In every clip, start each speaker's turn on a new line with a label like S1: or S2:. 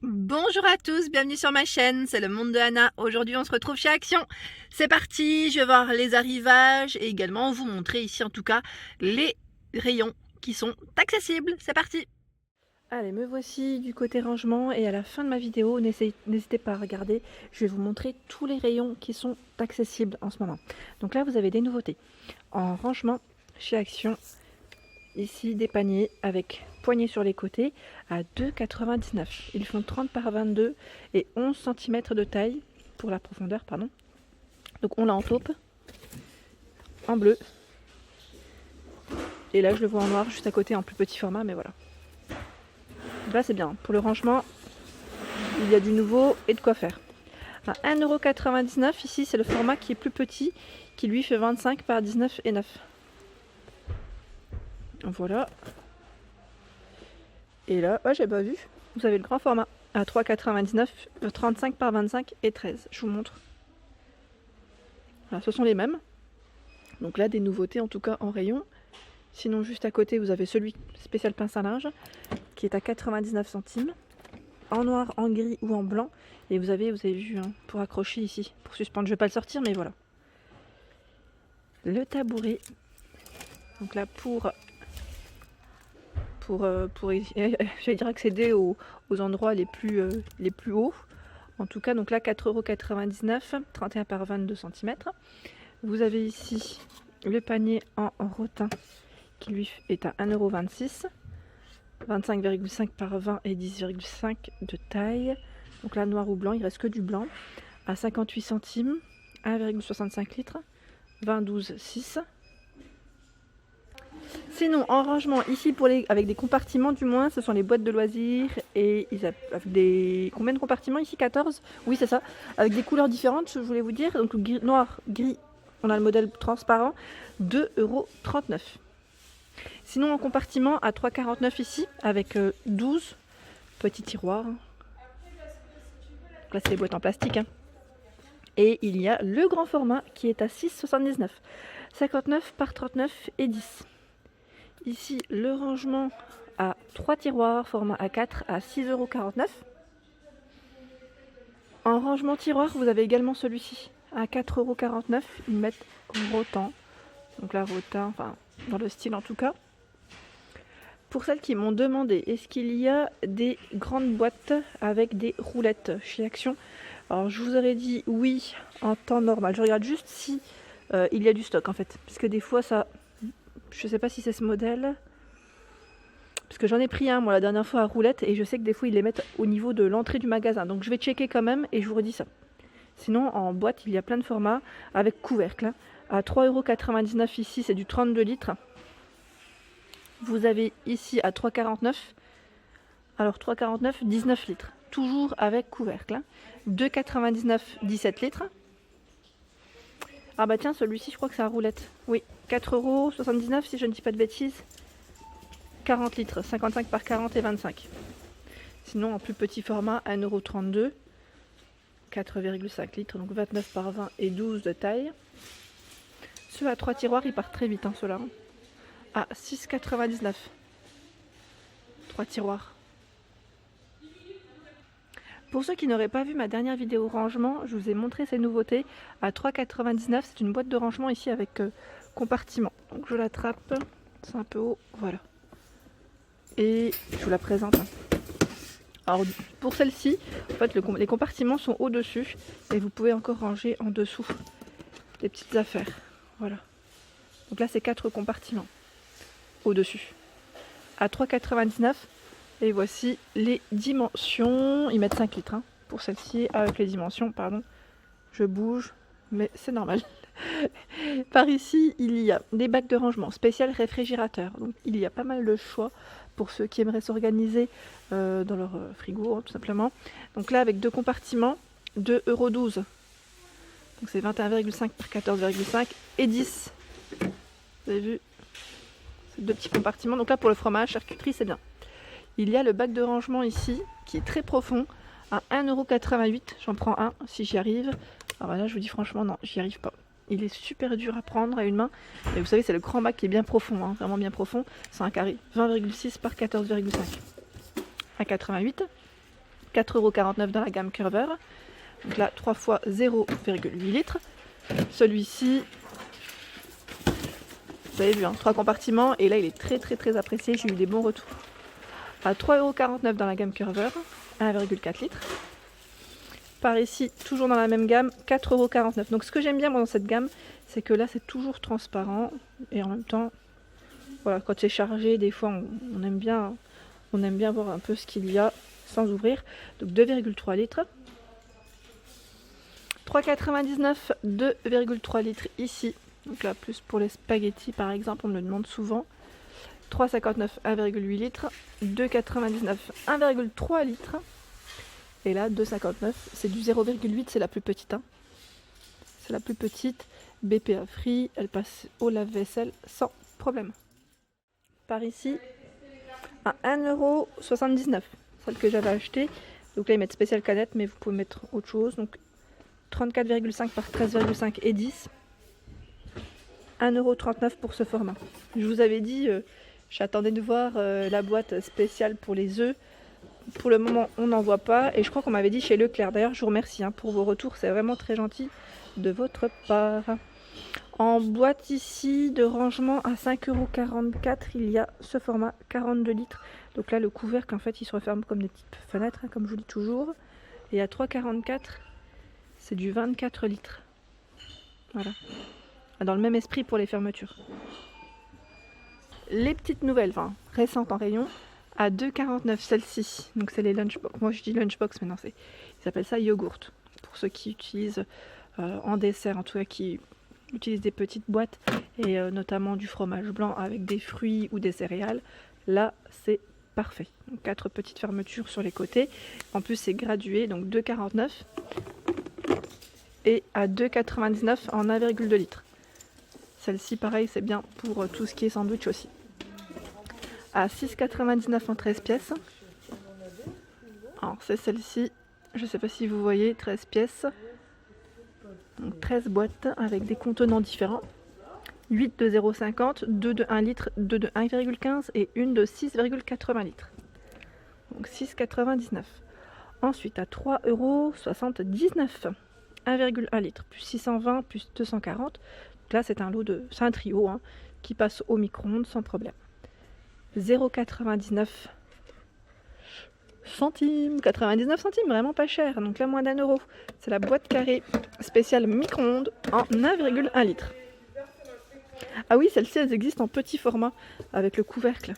S1: Bonjour à tous, bienvenue sur ma chaîne, c'est le monde de Anna. Aujourd'hui on se retrouve chez Action. C'est parti, je vais voir les arrivages et également vous montrer ici en tout cas les rayons qui sont accessibles. C'est parti. Allez, me voici du côté rangement et à la fin de ma vidéo, n'hésitez pas à regarder, je vais vous montrer tous les rayons qui sont accessibles en ce moment. Donc là vous avez des nouveautés. En rangement chez Action, ici des paniers avec poignées sur les côtés à 2,99 €. Ils font 30 par 22 et 11 cm de taille pour la profondeur, pardon. Donc on l'a en taupe, en bleu. Et là je le vois en noir juste à côté en plus petit format, mais voilà. Là c'est bien. Pour le rangement, il y a du nouveau et de quoi faire. À 1,99 € ici c'est le format qui est plus petit, qui lui fait 25 par 19,9 €. Voilà. Et là, j'ai pas vu, vous avez le grand format à 3,99 €, 35 par 25 et 13. Je vous montre. Voilà, ce sont les mêmes. Donc là, des nouveautés en tout cas en rayon. Sinon, juste à côté, vous avez celui spécial pince à linge qui est à 99 centimes. En noir, en gris ou en blanc. Et vous avez vu, hein, pour accrocher ici, pour suspendre. Je vais pas le sortir, mais voilà. Le tabouret. Donc là, pour j'allais dire accéder aux endroits les plus hauts. En tout cas, donc là 4,99 €, 31 par 22 cm. Vous avez ici le panier en rotin qui lui est à 1,26 €, 25,5 par 20 et 10,5 de taille. Donc là noir ou blanc, il reste que du blanc, à 58 centimes, 1,65 litres, 20,12,6. Sinon, en rangement, ici avec des compartiments du moins, ce sont les boîtes de loisirs et avec des... Combien de compartiments ici? 14? Oui, c'est ça. Avec des couleurs différentes, je voulais vous dire. Donc noir, gris, on a le modèle transparent, 2,39 €. Sinon, en compartiment, à 3,49 € ici, avec 12 petits tiroirs. Donc là, c'est les boîtes en plastique, hein. Et il y a le grand format qui est à 6,79 €, 59 par 39 et 10. Ici, le rangement à 3 tiroirs, format A4 à 6,49 €. En rangement tiroir, vous avez également celui-ci à 4,49 €. Ils mettent rotin. Donc là, rotin, enfin, dans le style en tout cas. Pour celles qui m'ont demandé, est-ce qu'il y a des grandes boîtes avec des roulettes chez Action? Alors, je vous aurais dit oui en temps normal. Je regarde juste si il y a du stock en fait. Parce que des fois, ça... Je sais pas si c'est ce modèle. Parce que j'en ai pris un moi la dernière fois à roulette et je sais que des fois ils les mettent au niveau de l'entrée du magasin. Donc je vais checker quand même et je vous redis ça. Sinon en boîte il y a plein de formats avec couvercle. Hein. À 3,99 € ici c'est du 32 litres. Vous avez ici à 3,49 €. Alors 3,49 €, 19 litres. Toujours avec couvercle. Hein. 2,99 €, 17 litres. Ah bah tiens, celui-ci je crois que c'est à roulette. Oui, 4,79 € si je ne dis pas de bêtises. 40 litres, 55 par 40 et 25. Sinon en plus petit format, 1,32 €, 4,5 litres, donc 29 par 20 et 12 de taille. Ceux à 3 tiroirs, ils partent très vite, hein, ceux-là. À 6,99 €. 3 tiroirs. Pour ceux qui n'auraient pas vu ma dernière vidéo rangement, je vous ai montré ces nouveautés à 3,99 €. C'est une boîte de rangement ici avec compartiment. Donc je l'attrape, c'est un peu haut, voilà. Et je vous la présente. Alors pour celle-ci, en fait, les compartiments sont au-dessus et vous pouvez encore ranger en dessous des petites affaires. Voilà. Donc là, c'est 4 compartiments au-dessus. À 3,99 €. Et voici les dimensions. Ils mettent 5 litres hein, pour celle-ci avec les dimensions. Pardon, je bouge, mais c'est normal. Par ici, il y a des bacs de rangement spécial réfrigérateur. Donc il y a pas mal de choix pour ceux qui aimeraient s'organiser dans leur frigo, hein, tout simplement. Donc là, avec 2 compartiments, 2,12 €. Donc c'est 21,5 par 14,5 et 10. Vous avez vu? C'est 2 petits compartiments. Donc là, pour le fromage, charcuterie, c'est bien. Il y a le bac de rangement ici, qui est très profond, à 1,88 €. J'en prends un si j'y arrive. Alors là, je vous dis franchement, non, j'y arrive pas. Il est super dur à prendre à une main. Et vous savez, c'est le grand bac qui est bien profond, hein, vraiment bien profond. C'est un carré 20,6 par 14,5. À 88. 4,49 € dans la gamme Curver. Donc là, 3 fois 0,8 litres. Celui-ci, vous avez vu, 3 compartiments. Et là, il est très apprécié. J'ai eu des bons retours. À 3,49 € dans la gamme Curver, 1,4 litres. Par ici, toujours dans la même gamme, 4,49 €. Donc ce que j'aime bien dans cette gamme, c'est que là, c'est toujours transparent. Et en même temps, voilà, quand c'est chargé, des fois, on aime bien voir un peu ce qu'il y a sans ouvrir. Donc 2,3 litres. 3,99 €, 2,3 litres ici. Donc là, plus pour les spaghettis, par exemple, on me le demande souvent. 3,59 €, 1,8 litres. 2,99 €, 1,3 litres. Et là, 2,59 €, c'est du 0,8, c'est la plus petite. C'est la plus petite. BPA free, elle passe au lave-vaisselle sans problème. Par ici, à 1,79 €, celle que j'avais achetée. Donc là, ils mettent spécial canette, mais vous pouvez mettre autre chose. Donc 34,5 par 13,5 et 10. 1,39 € pour ce format. Je vous avais dit, j'attendais de voir la boîte spéciale pour les œufs. Pour le moment, on n'en voit pas. Et je crois qu'on m'avait dit chez Leclerc. D'ailleurs, je vous remercie pour vos retours. C'est vraiment très gentil de votre part. En boîte ici de rangement à 5,44 €, il y a ce format 42 litres. Donc là, le couvercle, en fait, il se referme comme des petites fenêtres, comme je vous dis toujours. Et à 3,44 €, c'est du 24 litres. Voilà. Dans le même esprit pour les fermetures. Les petites nouvelles, récentes en rayon, à 2,49 € celle-ci. Donc c'est les lunchbox. Moi je dis lunchbox, mais non, ils appellent ça yogourt. Pour ceux qui utilisent en dessert, en tout cas qui utilisent des petites boîtes, et notamment du fromage blanc avec des fruits ou des céréales, là c'est parfait. Donc 4 petites fermetures sur les côtés. En plus c'est gradué, donc 2,49 € et à 2,99 € en 1,2 litres. Celle-ci pareil, c'est bien pour tout ce qui est sandwich aussi. À 6,99 € en 13 pièces. Alors c'est celle-ci, je ne sais pas si vous voyez, 13 pièces. Donc 13 boîtes avec des contenants différents. 8 de 0,50, 2 de 1 litre, 2 de 1,15 et une de 6,80 litres. Donc 6,99 €. Ensuite à 3,79 €, 1,1 litre, plus 620, plus 240. Donc là c'est un trio qui passe au micro-ondes sans problème. 0,99 centimes, 99 centimes, vraiment pas cher. Donc là moins d'1 €. C'est la boîte carrée spéciale micro-ondes en 1,1 litre. Ah oui, celles-ci elles existent en petit format avec le couvercle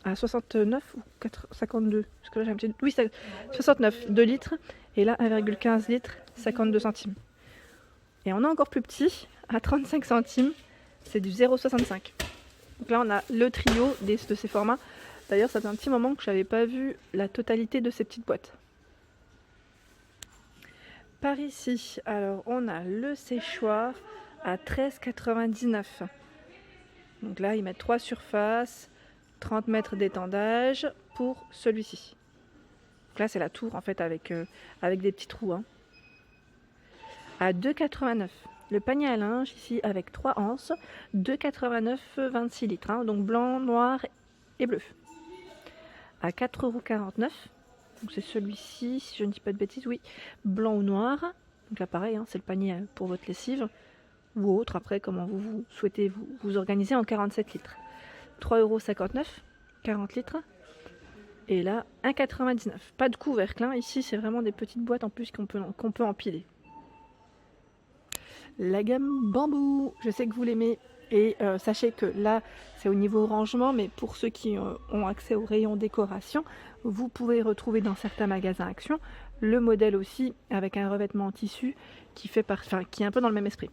S1: à 69 ou 52. Parce que là j'ai un petit... Oui, c'est 69, 2 litres. Et là 1,15 litres, 52 centimes. Et on a encore plus petit, à 35 centimes, c'est du 0,65. Donc là on a le trio de ces formats. D'ailleurs ça fait un petit moment que je n'avais pas vu la totalité de ces petites boîtes. Par ici, alors on a le séchoir à 13,99 €. Donc là ils mettent 3 surfaces, 30 mètres d'étendage pour celui-ci. Donc là c'est la tour en fait avec des petits trous. À 2,89 €. Le panier à linge ici avec 3 anses, 2,89 €, 26 litres. Donc blanc, noir et bleu. À 4,49 €. Donc c'est celui-ci, si je ne dis pas de bêtises, oui, blanc ou noir. Donc là pareil, c'est le panier pour votre lessive ou autre, après comment vous souhaitez vous organiser, en 47 litres. 3,59 €, 40 litres. Et là 1,99 €. Pas de couvercle, ici c'est vraiment des petites boîtes en plus qu'on peut empiler. La gamme bambou, je sais que vous l'aimez. Et sachez que là, c'est au niveau rangement, mais pour ceux qui ont accès au rayon décoration, vous pouvez retrouver dans certains magasins Action le modèle aussi avec un revêtement en tissu qui est un peu dans le même esprit.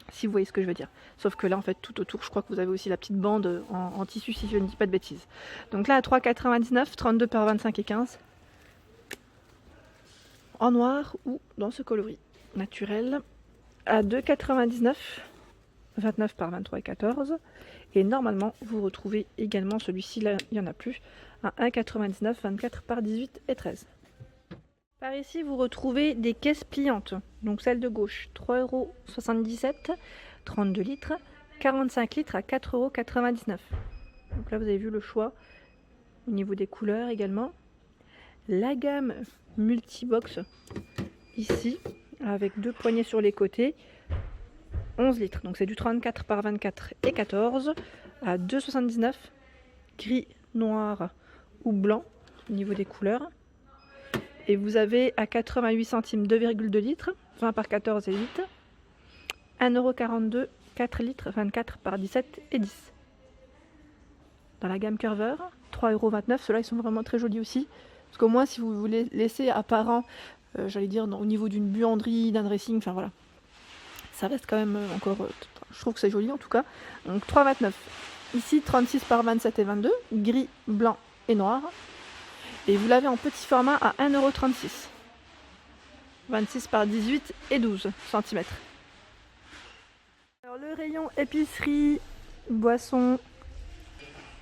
S1: Si vous voyez ce que je veux dire. Sauf que là, en fait, tout autour, je crois que vous avez aussi la petite bande en tissu, si je ne dis pas de bêtises. Donc là, à 3,99 €, 32 par 25 et 15. En noir ou dans ce coloris naturel. À 2,99 €. 29 par 23 et 14. Et normalement, vous retrouvez également celui-ci, là, il n'y en a plus, à 1,99 €, 24 par 18 et 13. Par ici, vous retrouvez des caisses pliantes. Donc celle de gauche, 3,77 €, 32 litres, 45 litres à 4,99 €. Donc là, vous avez vu le choix au niveau des couleurs également. la gamme multibox ici, avec 2 poignées sur les côtés, 11 litres. Donc c'est du 34 par 24 et 14 à 2,79, gris, noir ou blanc au niveau des couleurs. Et vous avez à 88 centimes 2,2 litres, 20 par 14 et 8, 1,42 €, 4 litres, 24 par 17 et 10. Dans la gamme Curver, 3,29 €, ceux-là ils sont vraiment très jolis aussi. Parce qu'au moins si vous voulez laisser apparent, j'allais dire au niveau d'une buanderie, d'un dressing, enfin voilà. Ça reste quand même encore, je trouve que c'est joli en tout cas. Donc 3,29 €. Ici 36 par 27 et 22, gris, blanc et noir. Et vous l'avez en petit format à 1,36 €. 26 par 18 et 12 cm. Alors le rayon épicerie, boisson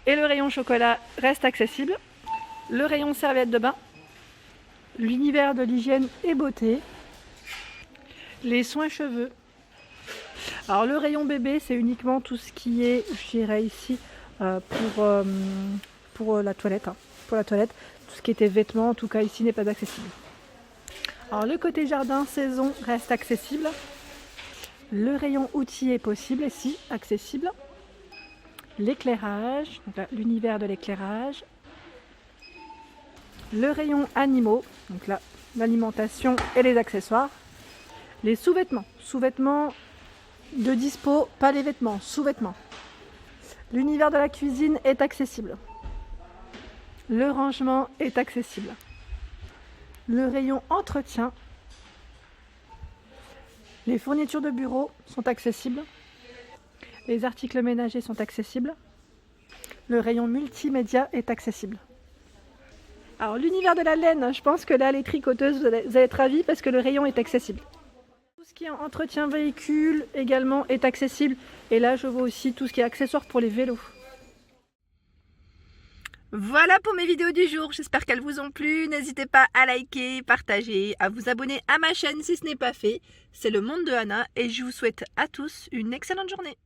S1: et le rayon chocolat restent accessibles. Le rayon serviettes de bain, l'univers de l'hygiène et beauté, les soins cheveux. Alors le rayon bébé, c'est uniquement tout ce qui est, je dirais ici, pour la toilette. Pour la toilette, tout ce qui était vêtements, en tout cas ici, n'est pas accessible. Alors le côté jardin, saison, reste accessible. Le rayon outils est possible ici, accessible. L'éclairage, donc là, l'univers de l'éclairage. Le rayon animaux, donc là, l'alimentation et les accessoires. Les sous-vêtements, sous-vêtements de dispo, pas les vêtements, sous-vêtements. L'univers de la cuisine est accessible. Le rangement est accessible. Le rayon entretien. Les fournitures de bureau sont accessibles. Les articles ménagers sont accessibles. Le rayon multimédia est accessible. Alors l'univers de la laine, je pense que là les tricoteuses vous allez être ravis parce que le rayon est accessible. Tout ce qui est entretien véhicule également est accessible. Et là je vois aussi tout ce qui est accessoires pour les vélos. Voilà pour mes vidéos du jour, j'espère qu'elles vous ont plu. N'hésitez pas à liker, partager, à vous abonner à ma chaîne si ce n'est pas fait. C'est le monde de Anna et je vous souhaite à tous une excellente journée.